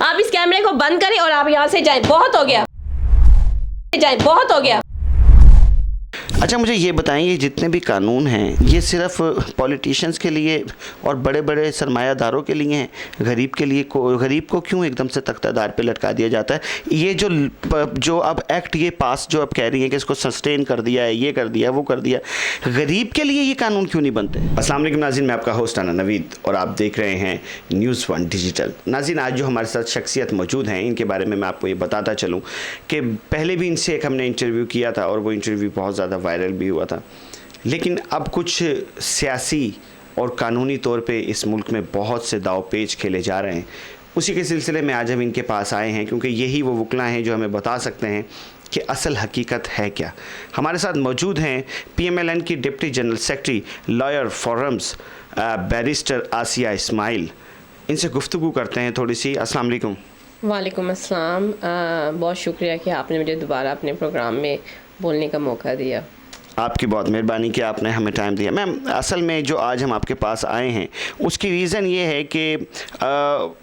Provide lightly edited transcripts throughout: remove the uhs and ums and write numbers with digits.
आप इस कैमरे को बंद करें और आप यहाँ से जाएं। बहुत हो गया, जाएं, बहुत हो गया। अच्छा, मुझे ये बताएं, ये जितने भी कानून हैं ये सिर्फ पॉलिटिशियंस के लिए और बड़े बड़े सरमायादारों के लिए हैं? गरीब को क्यों एकदम से तख्तादार पे लटका दिया जाता है? ये जो अब एक्ट ये पास जो अब कह रही है कि इसको सस्टेन कर दिया है, ये कर दिया, वो कर दिया, गरीब के लिए ये कानून क्यों नहीं बनते? अस्सलाम वालेकुम नाज़रीन, मैं आपका होस्ट आना नवीद और आप देख रहे हैं न्यूज़ वन डिजिटल। नाज़रीन, आज जो हमारे साथ शख्सियत मौजूद हैं इनके बारे में मैं आपको ये बताता चलूँ कि पहले भी इनसे एक हमने इंटरव्यू किया था और वो इंटरव्यू बहुत ज़्यादा वायरल भी हुआ था, लेकिन अब कुछ सियासी और कानूनी तौर पे इस मुल्क में बहुत से दाव पेच खेले जा रहे हैं। उसी के सिलसिले में आज हम इनके पास आए हैं क्योंकि यही वो वकला हैं जो हमें बता सकते हैं कि असल हकीकत है क्या। हमारे साथ मौजूद हैं PMLN की deputy general secretary lawyer forums barrister Asia Ismail. इनसे गुफ्तगू करते हैं थोड़ी सी। अस्सलाम वालेकुम। वालेकुम अस्सलाम। बहुत शुक्रिया कि आपने मुझे दोबारा अपने प्रोग्राम में बोलने का मौका दिया। आपकी बहुत मेहरबानी कि आपने हमें टाइम दिया। मैम, असल में जो आज हम आपके पास आए हैं उसकी रीज़न ये है कि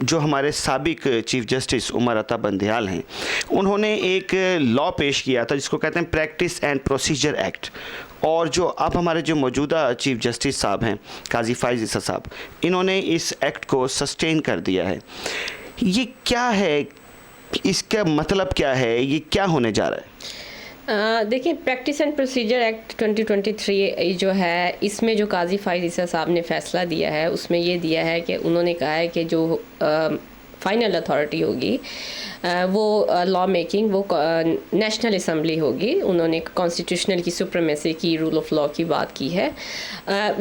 जो हमारे साबिक चीफ़ जस्टिस उमर अता बंदयाल हैं, उन्होंने एक लॉ पेश किया था जिसको कहते हैं प्रैक्टिस एंड प्रोसीजर एक्ट, और जो अब हमारे जो मौजूदा चीफ़ जस्टिस साहब हैं काजी फ़ाइज़ ईसा साहब, इन्होंने इस एक्ट को सस्टेन कर दिया है। ये क्या है, इसका मतलब क्या है, ये क्या होने जा रहा है? देखिए, प्रैक्टिस एंड प्रोसीजर एक्ट 2023 जो है, इसमें जो काजी फ़ाइज़ ईसा साहब ने फ़ैसला दिया है उसमें ये दिया है कि उन्होंने कहा है कि जो फाइनल अथॉरिटी होगी वो लॉ मेकिंग वो नेशनल असम्बली होगी। उन्होंने कॉन्स्टिट्यूशनल की सुप्रीमेसी की, रूल ऑफ लॉ की बात की है।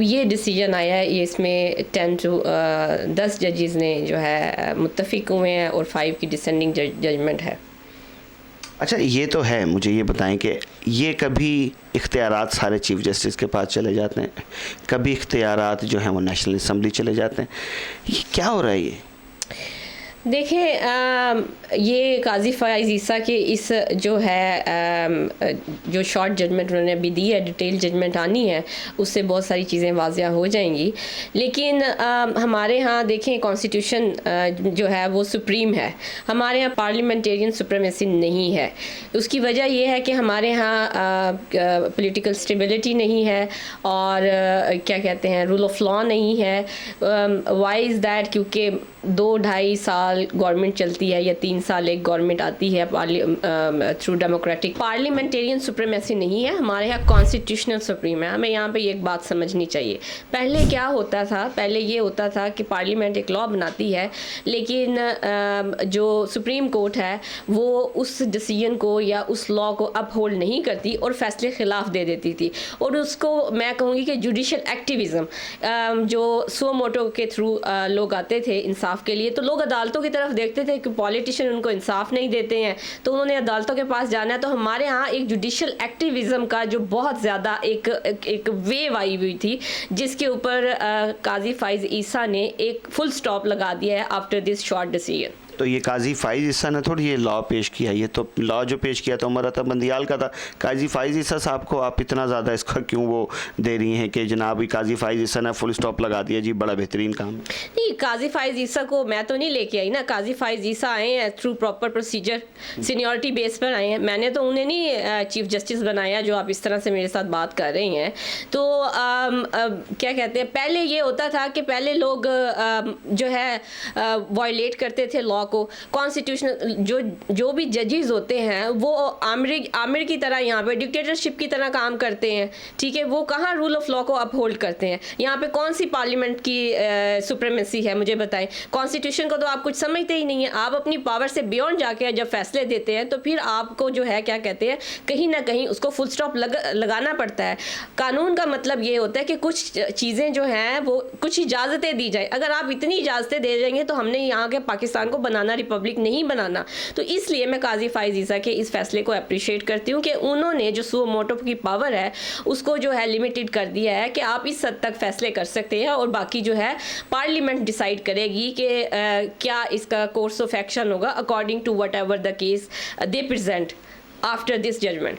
ये डिसीजन आया है, ये इसमें 10 जजेस ने जो है मुत्तफ़िक हुए हैं और 5 की डिसेंडिंग जजमेंट है। अच्छा, ये तो है। मुझे ये बताएं कि ये कभी इख्तियारात सारे चीफ़ जस्टिस के पास चले जाते हैं, कभी इख्तियारात जो हैं वो नेशनल असम्बली चले जाते हैं, ये क्या हो रहा है? ये देखिए, ये काजी फ़ाइज़ ईसा के इस जो है जो शॉर्ट जजमेंट उन्होंने अभी दी है, डिटेल जजमेंट आनी है, उससे बहुत सारी चीज़ें वाज़िया हो जाएंगी। लेकिन हमारे यहाँ देखें, कॉन्स्टिट्यूशन जो है वो सुप्रीम है, हमारे यहाँ पार्लियामेंटेरियन सुप्रीमेसी नहीं है। उसकी वजह यह है कि हमारे यहाँ पॉलिटिकल स्टेबिलिटी नहीं है और क्या कहते हैं, रूल ऑफ लॉ नहीं है। Why is that? क्योंकि 2-2.5 साल गवर्नमेंट चलती है या 3 साल एक गवर्नमेंट आती है थ्रू डेमोक्रेटिक। पार्लियामेंटेरियन सुप्रीमेसी नहीं है, हमारे यहाँ कॉन्स्टिट्यूशनल सुप्रीम है। हमें यहाँ पे एक बात समझनी चाहिए। पहले क्या होता था? पहले ये होता था कि पार्लियामेंट एक लॉ बनाती है, लेकिन जो सुप्रीम कोर्ट है वो उस डिसीजन को या उस लॉ को अपहोल्ड नहीं करती और फैसले खिलाफ दे देती थी। और उसको मैं कहूँगी कि जुडिशल एक्टिविज़म, जो सो मोटो के थ्रू लोग आते थे इंसाफ के लिए, तो लोग अदालतों की तरफ देखते थे कि पॉलिटिशियन उनको इंसाफ नहीं देते हैं, तो उन्होंने अदालतों के पास जाना है। तो हमारे यहाँ एक जुडिशल एक्टिविज़म का जो बहुत ज़्यादा एक वेव आई हुई थी, जिसके ऊपर काजी फ़ाइज़ ईसा ने एक फुल स्टॉप लगा दिया है आफ्टर दिस शॉर्ट डिसीजन। तो ये काजी फ़ाइज़ ईसा ने थोड़ी ये लॉ पेश किया, ये तो लॉ जो पेश किया तो उमर अता बंदयाल का था। काजी फ़ाइज़ ईसा साहब को आप इतना ज़्यादा इसका क्यों वो दे रही हैं कि जनाब काजी फ़ाइज़ ईसा ने फुल स्टॉप लगा दिया, जी बड़ा बेहतरीन काम? नहीं, काजी फ़ाइज़ ईसा को मैं तो नहीं लेके आई ना। काजी फ़ाइज़ ईसा आए हैं through proper procedure, seniority base पर आए हैं। मैंने तो उन्हें नहीं चीफ जस्टिस बनाया जो आप इस तरह से मेरे साथ बात कर रही हैं। तो क्या कहते हैं, पहले ये होता था कि पहले लोग जो है वायलेट करते थे लॉ को। कॉन्स्टिट्यूशनल जो भी जजेस होते हैं वो आमिर की तरह यहाँ पे डिक्टेटरशिप की तरह काम करते हैं, ठीक है। वो कहाँ रूल ऑफ लॉ को अपहोल्ड करते हैं? यहाँ पे कौन सी पार्लियामेंट की सुप्रीमेसी है, मुझे बताएं। कॉन्स्टिट्यूशन को तो आप कुछ समझते ही नहीं है। आप अपनी पावर से बियॉन्ड जाके जब फैसले देते हैं तो फिर आपको जो है क्या कहते हैं, कहीं ना कहीं उसको फुल स्टॉप लगाना पड़ता है। कानून का मतलब ये होता है कि कुछ चीज़ें जो हैं वो कुछ इजाज़तें दी जाए। अगर आप इतनी इजाज़तें दे देंगे तो हमने यहाँ के पाकिस्तान को बनाना, रिपब्लिक नहीं बनाना। तो इसलिए मैं काजी फ़ाइज़ ईसा के इस फैसले को अप्रिशिएट करती हूँ कि उन्होंने जो सो मोटो की पावर है उसको जो है लिमिटेड कर दिया है कि आप इस हद तक फैसले कर सकते हैं और बाकी जो है पार्लियामेंट डिसाइड करेगी कि क्या इसका कोर्स ऑफ एक्शन होगा according to whatever the case they present after this judgement.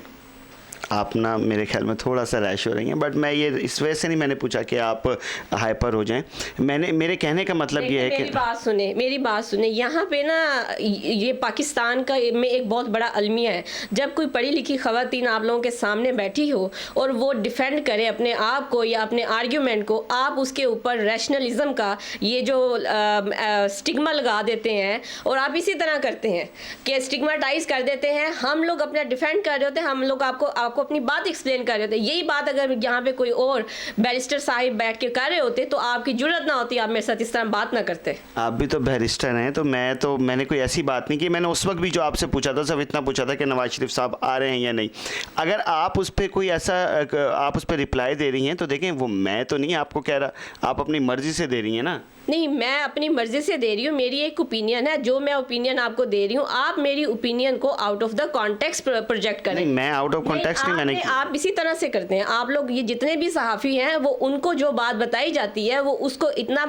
आप ना मेरे ख्याल में थोड़ा सा रैश हो रही हैं, बट मैं ये इस वजह से नहीं मैंने पूछा कि आप हाइपर हो जाएं। मेरे कहने का मतलब ये है कि मेरी बात सुने, यहाँ पे ना ये पाकिस्तान का में एक बहुत बड़ा अलमिया है। जब कोई पढ़ी लिखी खवातीन आप लोगों के सामने बैठी हो और वो डिफेंड करे अपने आप को या अपने आर्ग्यूमेंट को, आप उसके ऊपर रैशनलिज्म का ये जो स्टिग्मा लगा देते हैं और आप इसी तरह करते हैं कि स्टिग्माटाइज कर देते हैं। हम लोग अपना डिफेंड कर रहे होते हैं, हम लोग आपको अपनी बात एक्सप्लेन कर रहे होते हैं। यही बात अगर यहाँ पे कोई और बैरिस्टर साहिब बैठ के कर रहे होते तो आपकी जरूरत ना होती, आप मेरे साथ इस तरह बात ना करते। आप भी तो बैरिस्टर हैं, तो मैंने कोई ऐसी बात नहीं की। मैंने उस वक्त भी जो आपसे पूछा था सिर्फ इतना पूछा था कि नवाज शरीफ साहब आ रहे हैं या नहीं। अगर आप उस पर कोई ऐसा आप उस पर रिप्लाई दे रही हैं तो देखें, वो मैं तो नहीं आपको कह रहा, आप अपनी मर्जी से दे रही हैं ना। नहीं, मैं अपनी मर्जी से दे रही हूँ, मेरी एक ओपिनियन है, जो मैं ओपिनियन आपको दे रही हूँ, आप मेरी ओपिनियन को out of the context project करें। नहीं, मैं आउट ऑफ कॉन्टेक्स्ट नहीं मैंने आप इसी तरह से करते हैं। आप लोग ये जितने भी सहाफ़ी हैं वो उनको जो बात बताई जाती है वो उसको इतना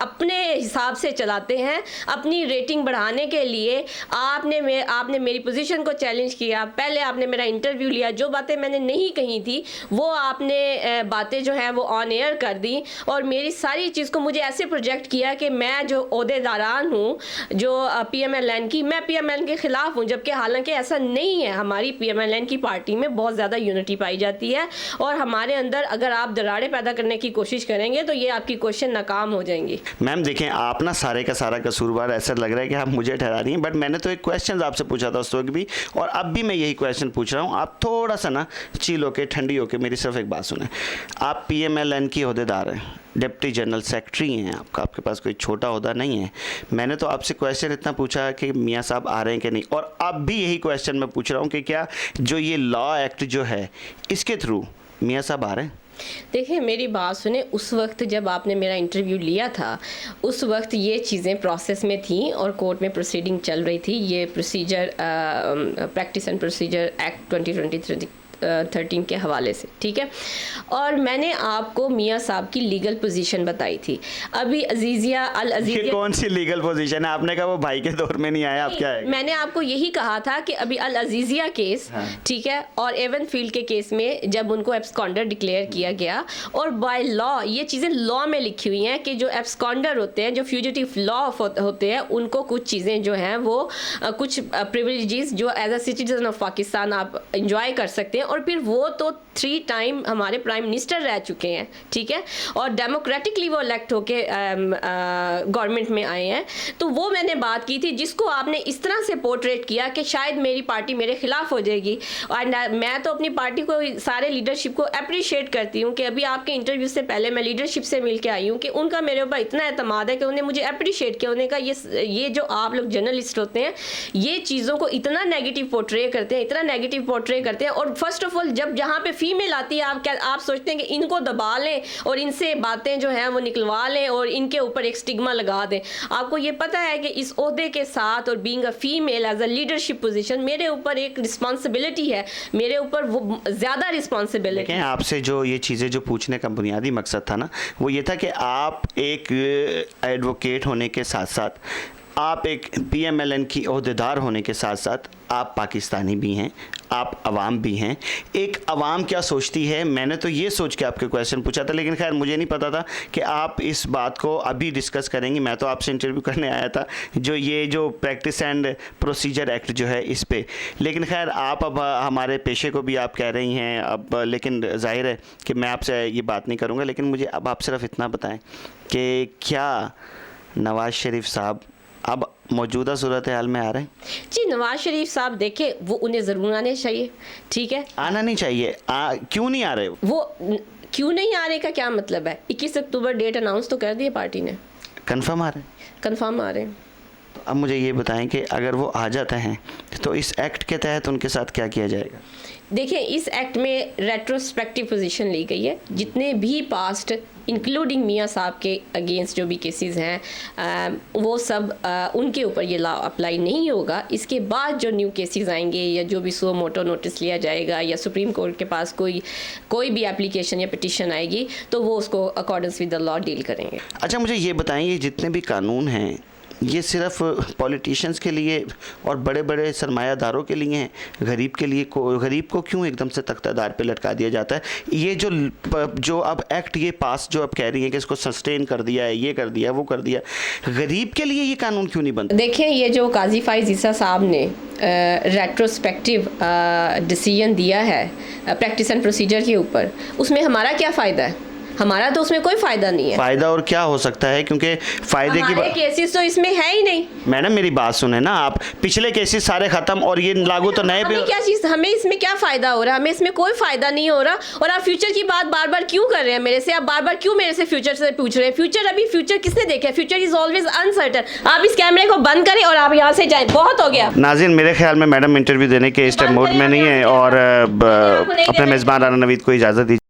अपने हिसाब से चलाते हैं अपनी रेटिंग बढ़ाने के लिए। आपने मेरी पोजीशन को चैलेंज किया, पहले आपने मेरा इंटरव्यू लिया, जो बातें मैंने नहीं कही थी वो आपने बातें जो हैं वो ऑन एयर कर दी और मेरी सारी चीज़ को मुझे ऐसे प्रोजेक्ट किया कि मैं जो ओहदेदारान हूँ जो PMLN की, मैं PMLN के खिलाफ हूँ, जबकि हालांकि ऐसा नहीं है। हमारी PMLN की पार्टी में बहुत ज़्यादा यूनिटी पाई जाती है और हमारे अंदर अगर आप दरारें पैदा करने की कोशिश करेंगे तो ये आपकी कोशिश नाकाम हो जाएंगी। मैम देखें, आप ना सारे का सारा कसूरवार ऐसा लग रहा है कि आप मुझे ठहरा रही हैं, बट मैंने तो एक क्वेश्चन आपसे पूछा था उस वक्त भी और अब भी मैं यही क्वेश्चन पूछ रहा हूँ। आप थोड़ा सा ना चिल होके, ठंडी होके मेरी सिर्फ एक बात सुने। आप PMLN की ओहदेदार हैं, डिप्टी जनरल सेक्रेटरी हैं, आपके पास कोई छोटा ओहदा नहीं है। मैंने तो आपसे क्वेश्चन इतना पूछा कि मियाँ साहब आ रहे हैं कि नहीं, और अब भी यही क्वेश्चन मैं पूछ रहा हूँ कि क्या जो ये लॉ एक्ट जो है इसके थ्रू मियाँ साहब आ रहे हैं? देखिए, मेरी बात सुने, उस वक्त जब आपने मेरा इंटरव्यू लिया था उस वक्त ये चीज़ें प्रोसेस में थी और कोर्ट में प्रोसीडिंग चल रही थी। ये procedure practice and procedure act 2013 के हवाले से, ठीक है। और मैंने आपको मियाँ साहब की लीगल पोजीशन बताई थी। अभी अजीज़िया अल अजीज़िया, ये कौन सी लीगल पोजीशन है? आपने कहा वो भाई के दौर में नहीं आया, आप क्या है? मैंने आपको यही कहा था कि अभी अल अजीज़िया केस, हाँ। ठीक है, और एवनफील्ड के केस में जब उनको एब्सकॉन्डर डिक्लेयर किया गया और बाय लॉ ये चीज़ें लॉ में लिखी हुई हैं कि जो एब्सकॉन्डर होते हैं, जो फ्यूजिटिव लॉ होते हैं, उनको कुछ चीज़ें जो हैं वो कुछ प्रिविलेजेस जो as a citizen of Pakistan आप इंजॉय कर सकते हैं। और फिर वो तो 3 टाइम हमारे प्राइम मिनिस्टर रह चुके हैं, ठीक है, और डेमोक्रेटिकली वो इलेक्ट होके गवर्नमेंट में आए हैं। तो वो मैंने बात की थी जिसको आपने इस तरह से पोर्ट्रेट किया कि शायद मेरी पार्टी मेरे खिलाफ हो जाएगी। एंड मैं तो अपनी पार्टी को, सारे लीडरशिप को अप्रिशिएट करती हूँ कि अभी आपके इंटरव्यू से पहले मैं लीडरशिप से मिल के आई हूँ कि उनका मेरे ऊपर इतना एतमाद है कि उन्हें मुझे अप्रिशिएट किया। उन्होंने कहा ये जो आप लोग जर्नलिस्ट होते हैं ये चीज़ों को इतना नेगेटिव पोर्ट्रे करते हैं, इतना नेगेटिव पोर्ट्रे करते हैं। और फर्स्ट ऑफ ऑल जब जहाँ पे फीमेल आती है आप सोचते हैं कि इनको दबा लें और इनसे बातें जो हैं वो निकलवा लें और इनके ऊपर एक स्टिग्मा लगा दें। आपको ये पता है कि इस ओहदे के साथ और being a female as a leadership position मेरे ऊपर एक रिस्पॉन्सिबिलिटी है, मेरे ऊपर वो ज़्यादा रिस्पॉन्सिबिलिटी है। आपसे जो ये चीज़ें जो पूछने का बुनियादी मकसद था ना वो ये था कि आप एक एडवोकेट होने के साथ साथ, आप एक PMLN की ओहदेदार होने के साथ साथ आप पाकिस्तानी भी हैं, आप अवाम भी हैं। एक अवाम क्या सोचती है, मैंने तो ये सोच के आपके क्वेश्चन पूछा था, लेकिन खैर मुझे नहीं पता था कि आप इस बात को अभी डिस्कस करेंगी। मैं तो आपसे इंटरव्यू करने आया था जो प्रैक्टिस एंड प्रोसीजर एक्ट जो है इस पे, लेकिन खैर आप अब हमारे पेशे को भी आप कह रही हैं अब, लेकिन जाहिर है कि मैं आपसे ये बात नहीं करूँगा। लेकिन मुझे अब आप सिर्फ इतना बताएँ कि क्या नवाज़ शरीफ साहब अब मौजूदा सूरत हाल में आ रहे हैं? जी, नवाज शरीफ साहब देखे, वो उन्हें ज़रूर आने चाहिए, ठीक है, आना नहीं चाहिए। क्यों नहीं आ रहे? वो क्यों नहीं आ रहे का क्या मतलब है? 21 अक्टूबर डेट अनाउंस तो कर दी पार्टी ने। कंफर्म आ रहे हैं? कंफर्म आ रहे हैं। अब मुझे ये बताएं कि अगर वो आ जाते हैं तो इस एक्ट के तहत उनके साथ क्या किया जाएगा? देखिए, इस एक्ट में रेट्रोस्पेक्टिव पोजीशन ली गई है। जितने भी पास्ट इंक्लूडिंग मियाँ साहब के अगेंस्ट जो भी केसेस हैं वो सब उनके ऊपर ये लॉ अप्लाई नहीं होगा। इसके बाद जो न्यू केसेस आएंगे या जो भी सो मोटो नोटिस लिया जाएगा या सुप्रीम कोर्ट के पास कोई भी एप्लीकेशन या पिटीशन आएगी तो वो उसको accordance with the law deal करेंगे। अच्छा, मुझे ये बताएं, ये जितने भी कानून हैं ये सिर्फ पॉलिटिशियंस के लिए और बड़े बड़े सरमायादारों के लिए हैं, गरीब को क्यों एकदम से तख्तादार पे लटका दिया जाता है? ये जो अब एक्ट ये पास जो अब कह रही है कि इसको सस्टेन कर दिया है, ये कर दिया, वो कर दिया, गरीब के लिए ये कानून क्यों नहीं बनता? देखें, ये जो काजी फाइज ईसा साहब ने रेट्रोस्पेक्टिव डिसीजन दिया है प्रैक्टिस एंड प्रोसीजर के ऊपर, उसमें हमारा क्या फ़ायदा है? हमारा तो उसमें कोई फ़ायदा नहीं है। फ़ायदा और क्या हो सकता है, क्योंकि फ़ायदे की केसेस तो इसमें है ही नहीं। मैडम मेरी बात सुने ना आप, पिछले केसेस सारे ख़त्म और ये लागू तो नए पे। हमें क्या चीज़, हमें इसमें क्या फ़ायदा हो रहा है? हमें इसमें कोई फ़ायदा नहीं हो रहा। और आप फ्यूचर की बात बार बार क्यों कर रहे हैं मेरे से? आप बार बार क्यों मेरे से फ्यूचर से पूछ रहे हैं? फ्यूचर किसने देखा है? Future is always uncertain. आप इस कैमरे को बंद करें और आप यहाँ से जाएँ, बहुत हो गया। नाज़रीन, मेरे ख्याल में मैडम इंटरव्यू देने के इस टाइम मूड में नहीं है और अपने मेज़बान राना नवीद को इजाज़त दीजिए।